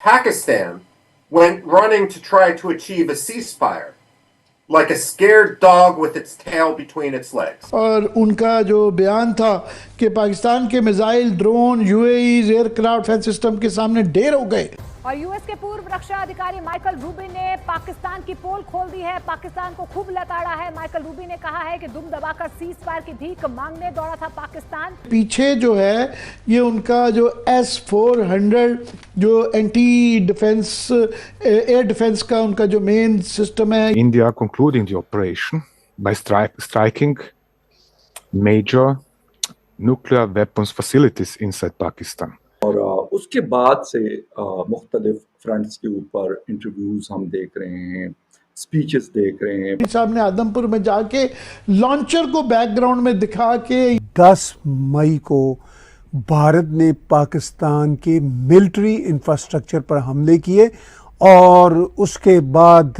Pakistan went running to try to achieve a ceasefire, like a scared dog with its tail between its legs. और उनका जो बयान था कि पाकिस्तान के missile, drone, UAE, aircraft defence system के सामने ढेर हो गए। और यूएस के पूर्व रक्षा अधिकारी माइकल रूबिन ने पाकिस्तान की पोल खोल दी है, पाकिस्तान को खूब लताड़ा है। माइकल रूबिन ने कहा है कि दुम दबाकर सीज फायर की भीख मांगने दौड़ा था पाकिस्तान। पीछे जो है ये उनका जो S-400 जो एंटी डिफेंस एयर डिफेंस का उनका जो मेन सिस्टम है। India concluding the operation by striking major nuclear weapons facilities inside Pakistan. और उसके बाद से मुख्तलिफ फ्रंट्स के ऊपर इंटरव्यूज हम देख रहे हैं, स्पीचेस देख रहे हैं। साहब ने आदमपुर में जाके लॉन्चर को बैकग्राउंड में दिखा के 10 मई को भारत ने पाकिस्तान के मिलिट्री इंफ्रास्ट्रक्चर पर हमले किए और उसके बाद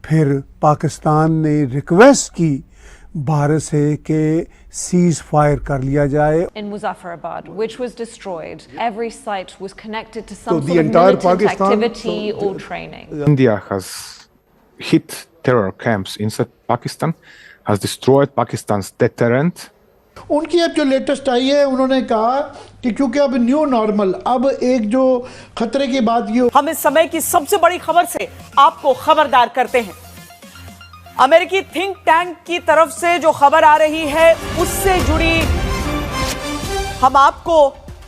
फिर पाकिस्तान ने रिक्वेस्ट की भारत से कि सीज फायर कर लिया जाए। In Muzaffarabad, which was destroyed, every site was connected to some sort of militant activity or training. India has hit terror camps inside Pakistan, has destroyed Pakistan's deterrent. उनकी अब जो latest आई है, उन्होंने कहा कि क्योंकि अब न्यू नॉर्मल, अब एक जो खतरे की बात ये, हम इस समय की सबसे बड़ी खबर से आपको खबरदार करते हैं। अमेरिकी थिंक टैंक की तरफ से जो खबर आ रही है उससे जुड़ी हम आपको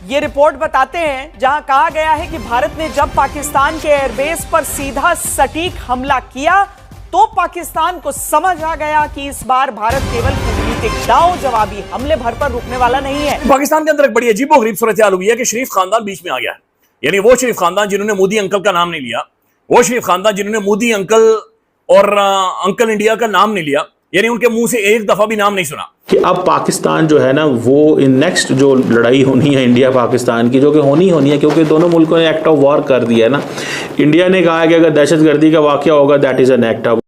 ये रिपोर्ट बताते हैं, जहां कहा गया है कि भारत ने जब पाकिस्तान के एयरबेस पर सीधा सटीक हमला किया तो पाकिस्तान को समझ आ गया कि इस बार भारत केवल कूटनीतिक दांव जवाबी हमले भर पर रुकने वाला नहीं है। पाकिस्तान के अंदर एक बड़ी अजीबोगरीब सूरत हाल हुई है कि शरीफ खानदान बीच में आ गया है। यानी वो शरीफ खानदान जिन्होंने मोदी अंकल का नाम नहीं लिया, वो शरीफ खानदान जिन्होंने मोदी अंकल और अंकल इंडिया का नाम नहीं लिया, यानी उनके मुंह से एक दफा भी नाम नहीं सुना कि अब पाकिस्तान जो है ना वो इन नेक्स्ट जो लड़ाई होनी है इंडिया पाकिस्तान की, जो कि होनी है क्योंकि दोनों मुल्कों ने एक्ट ऑफ वॉर कर दिया है ना। इंडिया ने कहा है कि अगर दहशतगर्दी का वाकया होगा that is an act of.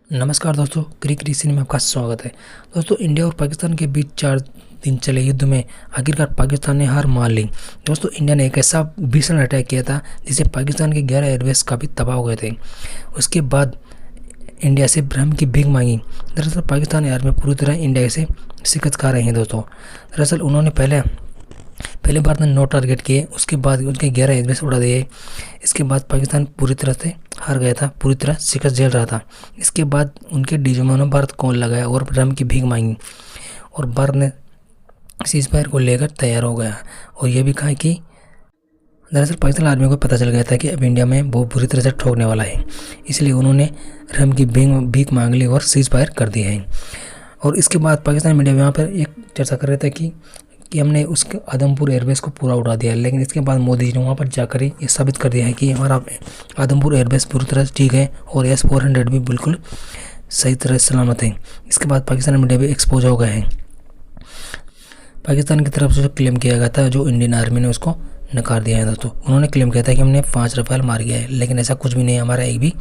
नमस्कार दोस्तों, क्रिक रीसिनी में आपका स्वागत है। दोस्तों, इंडिया और पाकिस्तान के बीच 4 दिन चले युद्ध में आखिरकार पाकिस्तान ने हार मान ली। दोस्तों, इंडिया ने एक ऐसा भीषण अटैक किया था जिससे पाकिस्तान के 11 एयरबेस काफ़ी तबाह हो गए थे। उसके बाद इंडिया से ब्रह्म की भीख मांगी। दरअसल पाकिस्तानी आर्मी पूरी तरह इंडिया से शिकस्त खा रही है। दोस्तों, दरअसल उन्होंने पहले भारत ने 9 टारगेट किए, उसके बाद उनके 11 एयरबेस उड़ा दिए। इसके बाद पाकिस्तान पूरी तरह से हार गया था, पूरी तरह शिकस्त झेल रहा था। इसके बाद उनके डीजोमों ने भारत को लगाया और ब्रह्म की भीख मांगी और भारत ने सीज फायर को लेकर तैयार हो गया और यह भी कहा कि दरअसल पाकिस्तान आर्मी को पता चल गया था कि अब इंडिया में वो बुरी तरह से ठोकने वाला है, इसलिए उन्होंने रम की भीख मांग ली और सीज फायर कर दिया है। और इसके बाद पाकिस्तान मीडिया वहाँ पर एक चर्चा कर रहे थे कि हमने उसके आदमपुर एयरबेस को पूरा उड़ा दिया, लेकिन इसके बाद मोदी जी ने वहाँ पर जाकर ये साबित कर दिया है कि हमारा आदमपुर एयरबेस पूरी तरह से ठीक है और S-400 भी बिल्कुल सही तरह से सलामत है। इसके बाद पाकिस्तान मीडिया भी एक्सपोज हो गए हैं। पाकिस्तान की तरफ से जो क्लेम किया गया था, जो इंडियन आर्मी ने उसको नकार दिया है। दोस्तों, उन्होंने क्लेम किया था कि हमने 5 रफाल मार गया है, लेकिन ऐसा कुछ भी नहीं है, हमारा एक भी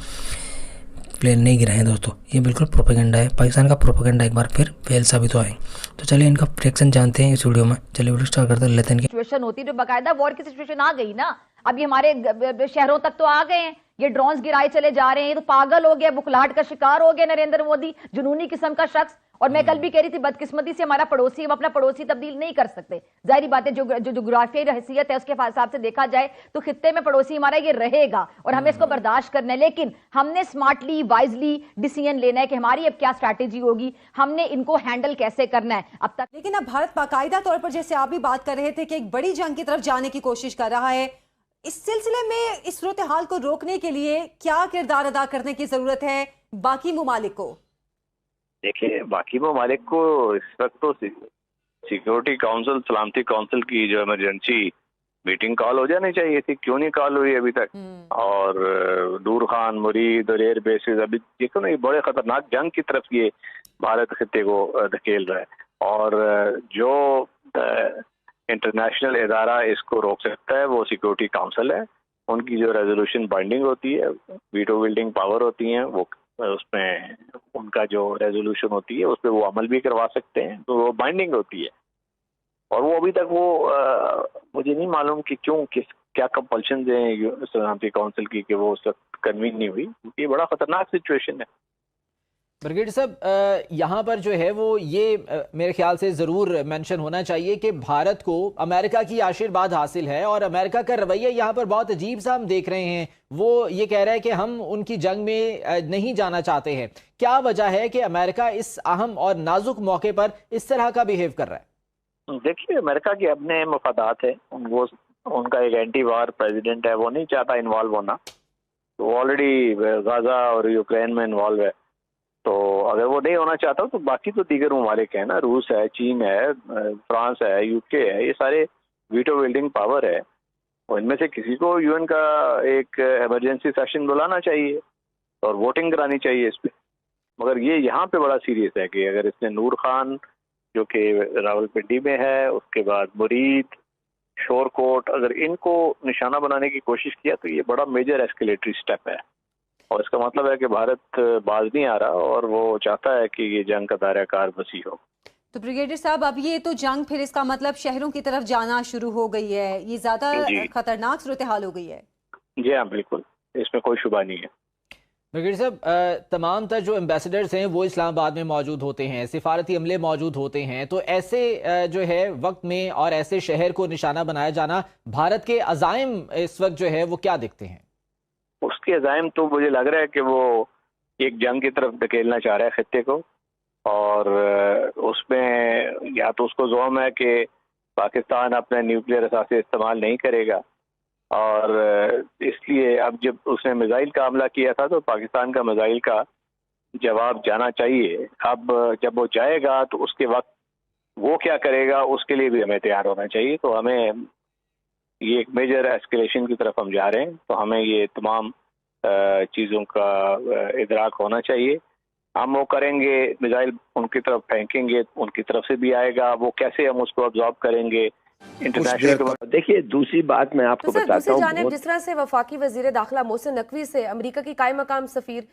प्लेन नहीं गिरा है। दोस्तों, ये बिल्कुल प्रोपेगेंडा है। पाकिस्तान का प्रोपेगेंडा एक बार फिर फेल साबित हुआ है। तो चलिए इनका रिएक्शन जानते हैं इस वीडियो में। चलिए वीडियो स्टार्ट करते लेते हैं। सिचुएशन होती जो बाकायदा वॉर की सिचुएशन आ गई ना, अब ये हमारे शहरों तक तो आ गए हैं, ये ड्रोन्स गिराए चले जा रहे हैं, ये तो पागल हो गया, बुखलाहट का शिकार हो गया नरेंद्र मोदी, जुनूनी किस्म का शख्स। और मैं कल भी कह रही थी, बदकिस्मती से हमारा पड़ोसी, हम अपना पड़ोसी तब्दील नहीं कर सकते। जाहिर बात है, जो जोग्राफियाई हैसियत है उसके हिसाब से देखा जाए तो खित्ते में पड़ोसी हमारा ये रहेगा और हमें इसको बर्दाश्त करना है, लेकिन हमने स्मार्टली वाइजली डिसीजन लेना है कि हमारी अब क्या स्ट्रैटेजी होगी, हमने इनको हैंडल कैसे करना है अब तक। लेकिन अब भारत बाकायदा तौर पर, जैसे आप भी बात कर रहे थे, कि एक बड़ी जंग की तरफ जाने की कोशिश कर रहा है। इस सिलसिले में इस सूरत हाल को रोकने के लिए क्या किरदार अदा करने की जरूरत है बाकी मुमालिक को? देखिए, बाकी ममालिक को इस वक्त तो सिक्योरिटी काउंसिल, सलामती काउंसिल की जो इमरजेंसी मीटिंग कॉल हो जानी चाहिए थी, क्यों नहीं कॉल हुई अभी तक? और दूर खान, मुरीद और एयर बेसिस, अभी देखो ना, ये बड़े खतरनाक जंग की तरफ ये भारत खित्ते को धकेल रहा है। और जो इंटरनेशनल इदारा इसको रोक सकता है वो सिक्योरिटी काउंसिल है। उनकी जो रेजोल्यूशन बाइंडिंग होती है, वीटो विल्डिंग पावर होती है, वो उसमें उनका जो रेजोल्यूशन होती है उस पर वो अमल भी करवा सकते हैं, तो वो बाइंडिंग होती है। और वो अभी तक वो मुझे नहीं मालूम कि क्यों क्या कंपल्शन दें सलामती काउंसिल की कि वो उस वक्त कन्वीन नहीं हुई। ये बड़ा खतरनाक सिचुएशन है। ब्रिगेडियर साहब, यहाँ पर जो है वो ये मेरे ख्याल से ज़रूर मेंशन होना चाहिए कि भारत को अमेरिका की आशीर्वाद हासिल है और अमेरिका का रवैया यहाँ पर बहुत अजीब सा हम देख रहे हैं। वो ये कह रहा है कि हम उनकी जंग में नहीं जाना चाहते हैं। क्या वजह है कि अमेरिका इस अहम और नाजुक मौके पर इस तरह का बिहेव कर रहा है? देखिए, अमेरिका के अपने मफादात है, वो उनका एक एंटी वार प्रेसिडेंट है, वो नहीं चाहता इन्वॉल्व होना। तो ऑलरेडी गाजा और यूक्रेन में इन्वॉल्व है, तो अगर वो नहीं होना चाहता तो बाकी तो दीगर ममालिक है ना, रूस है, चीन है, फ्रांस है, यूके है, ये सारे वीटो विल्डिंग पावर है। और इनमें से किसी को यूएन का एक इमरजेंसी सेशन बुलाना चाहिए और वोटिंग करानी चाहिए इस पे। मगर ये यहाँ पे बड़ा सीरियस है कि अगर इसने नूर खान जो कि रावलपिंडी में है, उसके बाद मुरीद, शोरकोट, अगर इनको निशाना बनाने की कोशिश किया तो ये बड़ा मेजर एस्केलेटरी स्टेप है। और इसका मतलब है कि भारत बाज नहीं आ रहा और वो चाहता है कि ये जंग का दायरा कार वसी हो। तो ब्रिगेडियर साहब, अब ये तो जंग फिर इसका मतलब शहरों की तरफ जाना शुरू हो गई है, ये ज्यादा खतरनाक सूरत हाल हो गई है। जी हाँ, बिल्कुल, इसमें कोई शुबा नहीं है। ब्रिगेडियर साहब, तमाम तर जो एम्बेसडर्स हैं वो इस्लामाबाद में मौजूद होते हैं, सिफारती अमले मौजूद होते हैं, तो ऐसे जो है वक्त में और ऐसे शहर को निशाना बनाया जाना, भारत के अज़ाइम इस वक्त जो है वो क्या दिखते हैं? उसके अज़ाइम तो मुझे लग रहा है कि वो एक जंग की तरफ धकेलना चाह रहा है खित्ते को, और उसमें या तो उसको ज़ोम है कि पाकिस्तान अपने न्यूक्लियर असासे इस्तेमाल नहीं करेगा, और इसलिए अब जब उसने मिसाइल का हमला किया था तो पाकिस्तान का मिसाइल का जवाब जाना चाहिए। अब जब वो जाएगा तो उसके वक्त वो क्या करेगा उसके लिए भी हमें तैयार होना चाहिए। तो हमें ये एक मेजर एस्केलेशन की तरफ हम जा रहे हैं, तो हमें ये तमाम चीज़ों का इदराक होना चाहिए। हम वो करेंगे, मिसाइल उनकी तरफ फेंकेंगे, उनकी तरफ से भी आएगा, वो कैसे हम उसको ऑब्जॉर्ब करेंगे इंटरनेशनल। देखिए, दूसरी बात मैं आपको बताता हूँ, जिस तरह से वफाकी वजीर दाखिला मोहसिन नकवी से अमेरिका की कायम मकाम सफीर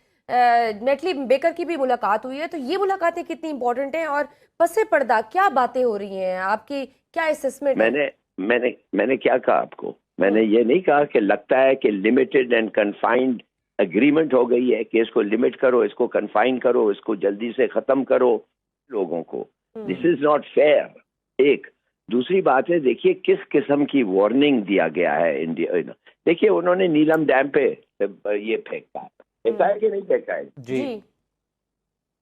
नेटली बेकर की भी मुलाकात हुई है, तो ये मुलाकातें कितनी इंपॉर्टेंट हैं और पसे पर्दा क्या बातें हो रही हैं, आपकी क्या असेसमेंट है? मैंने क्या कहा आपको? मैंने ये नहीं कहा कि लगता है कि लिमिटेड एंड कन्फाइंड एग्रीमेंट हो गई है कि इसको लिमिट करो, इसको कन्फाइन करो, इसको जल्दी से खत्म करो लोगों को। This is not fair. एक दूसरी बात है, देखिए किस किस्म की वार्निंग दिया गया है इंडिया। देखिए, उन्होंने नीलम डैम पे ये फेंका है कि नहीं फेंका है? जी,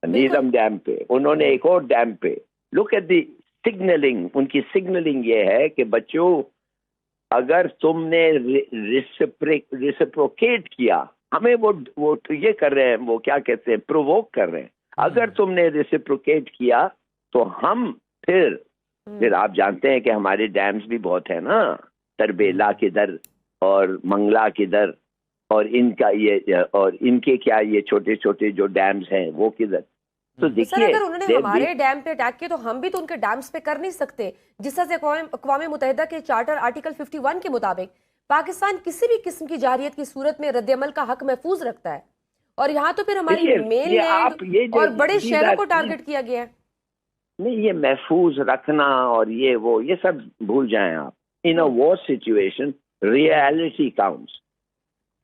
नीलम डैम पे, उन्होंने एक और डैम पे। Look at the signalling. उनकी सिग्नलिंग ये है कि बच्चों, अगर तुमने रिसिप्रोकेट किया, हमें वो ये कर रहे हैं, वो क्या कहते हैं, प्रोवोक कर रहे हैं। अगर तुमने रिसिप्रोकेट किया तो हम फिर आप जानते हैं कि हमारे डैम्स भी बहुत है ना, तरबेला किधर और मंगला किधर, और इनका ये और इनके क्या ये छोटे छोटे जो डैम्स हैं वो किधर। तो देखिए, अगर उन्होंने हमारे डैम पे अटैक किया तो हम भी तो उनके डैम्स पे कर नहीं सकते। जिस तरह से अक़वाम मुत्तहिदा के चार्टर आर्टिकल 51 के मुताबिक पाकिस्तान किसी भी किस्म की जारियत की सूरत में रद्द-ए-अमल का हक महफूज रखता है, और यहाँ तो फिर हमारी मेन लैंड और बड़े शहरों को टारगेट किया गया है। नहीं, ये महफूज रखना और ये सब भूल जाएं आप। In a war situation reality counts.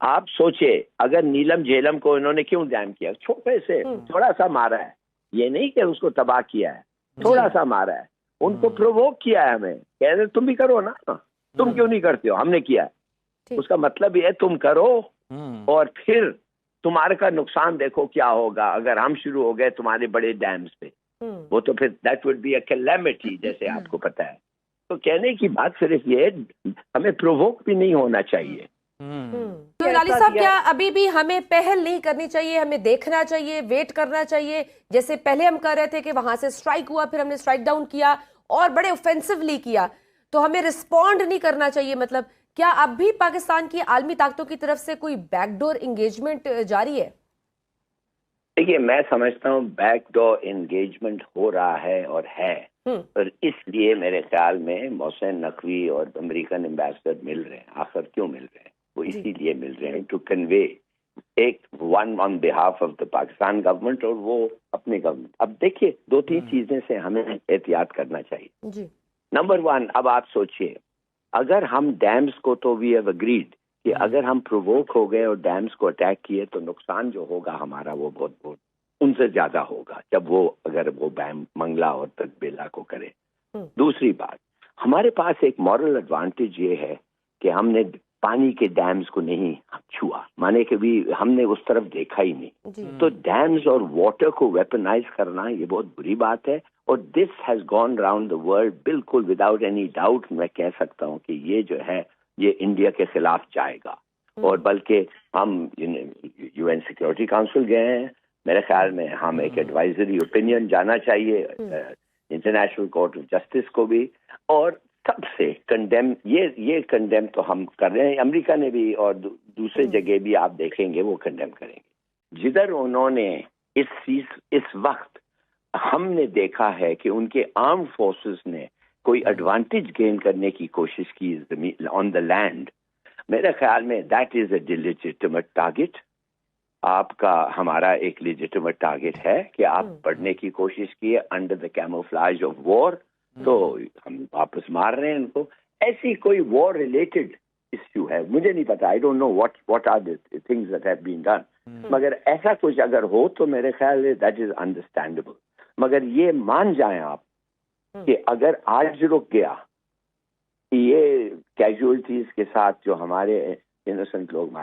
आप सोचे, अगर नीलम झेलम को इन्होंने क्यों डैम किया? छोटे से थोड़ा सा मारा है, ये नहीं कि उसको तबाह किया है, थोड़ा सा मारा है, उनको प्रोवोक किया है। हमें कह रहे तुम भी करो ना, तुम क्यों नहीं करते हो? हमने किया है। उसका मतलब ये है तुम करो, और फिर तुम्हारे का नुकसान देखो क्या होगा अगर हम शुरू हो गए तुम्हारे बड़े डैम्स पे। वो तो फिर that would be a calamity, जैसे आपको पता है। तो कहने की बात सिर्फ ये, हमें प्रोवोक भी नहीं होना चाहिए। तो लाली साहब, क्या अभी भी हमें पहल नहीं करनी चाहिए? हमें देखना चाहिए, वेट करना चाहिए, जैसे पहले हम कर रहे थे कि वहां से स्ट्राइक हुआ, फिर हमने स्ट्राइक डाउन किया और बड़े ऑफेंसिवली किया, तो हमें रिस्पॉन्ड नहीं करना चाहिए? मतलब क्या अब भी पाकिस्तान की आलमी ताकतों की तरफ से कोई बैकडोर एंगेजमेंट जारी है? देखिए, मैं समझता हूँ बैकडोर एंगेजमेंट हो रहा है और है, और इसलिए मेरे ख्याल में मोहसिन नकवी और अमेरिकन एम्बेसडर मिल रहे हैं। आखिर क्यों मिल रहे हैं? वो इसीलिए मिल रहे हैं टू कन्वे एक one on behalf of the Pakistan government और वो अपने गवर्नमेंट। अब देखिए, दो तीन चीजें से हमें एहतियात करना चाहिए। नंबर वन, अब आप सोचिए, अगर हम डैम्स को, तो वी हैव अग्रीड कि अगर हम प्रोवोक हो गए और डैम्स को अटैक किए तो नुकसान जो होगा हमारा वो बहुत उनसे ज्यादा होगा, जब वो अगर वो मंगला और तकबेला को करे। दूसरी बात, हमारे पास एक मॉरल एडवांटेज ये है कि हमने पानी के डैम्स को नहीं छुआ, माने कि भी हमने उस तरफ देखा ही नहीं। तो डैम्स और वाटर को वेपनाइज करना ये बहुत बुरी बात है, और this has gone round the world बिल्कुल विदाउट एनी डाउट। मैं कह सकता हूँ कि ये जो है ये इंडिया के खिलाफ जाएगा, और बल्कि हम यूएन सिक्योरिटी काउंसिल गए हैं, मेरे ख्याल में हम एक एडवाइजरी ओपिनियन जाना चाहिए इंटरनेशनल कोर्ट ऑफ जस्टिस को भी, और सबसे कंडेम ये कंडेम तो हम कर रहे हैं, अमेरिका ने भी और दूसरे जगह भी आप देखेंगे वो कंडेम करेंगे। जिधर उन्होंने इस वक्त हमने देखा है कि उनके आर्म फोर्सेस ने कोई एडवांटेज गेन करने की कोशिश की ऑन द लैंड, मेरे ख्याल में that is a legitimate target. आपका हमारा एक लेजिटिमेट टारगेट है कि आप बढ़ने की कोशिश किए under the camouflage of war, तो हम वापस मार रहे हैं उनको। ऐसी कोई वॉर रिलेटेड इश्यू है, मुझे नहीं पता, I don't know what are the things that have been done, मगर ऐसा कुछ अगर हो तो मेरे ख्याल में दैट इज अंडरस्टैंडेबल। मगर ये मान जाएं आप कि अगर आज रुक गया, ये कैजुअलिटीज के साथ जो हमारे इनोसेंट लोग मारे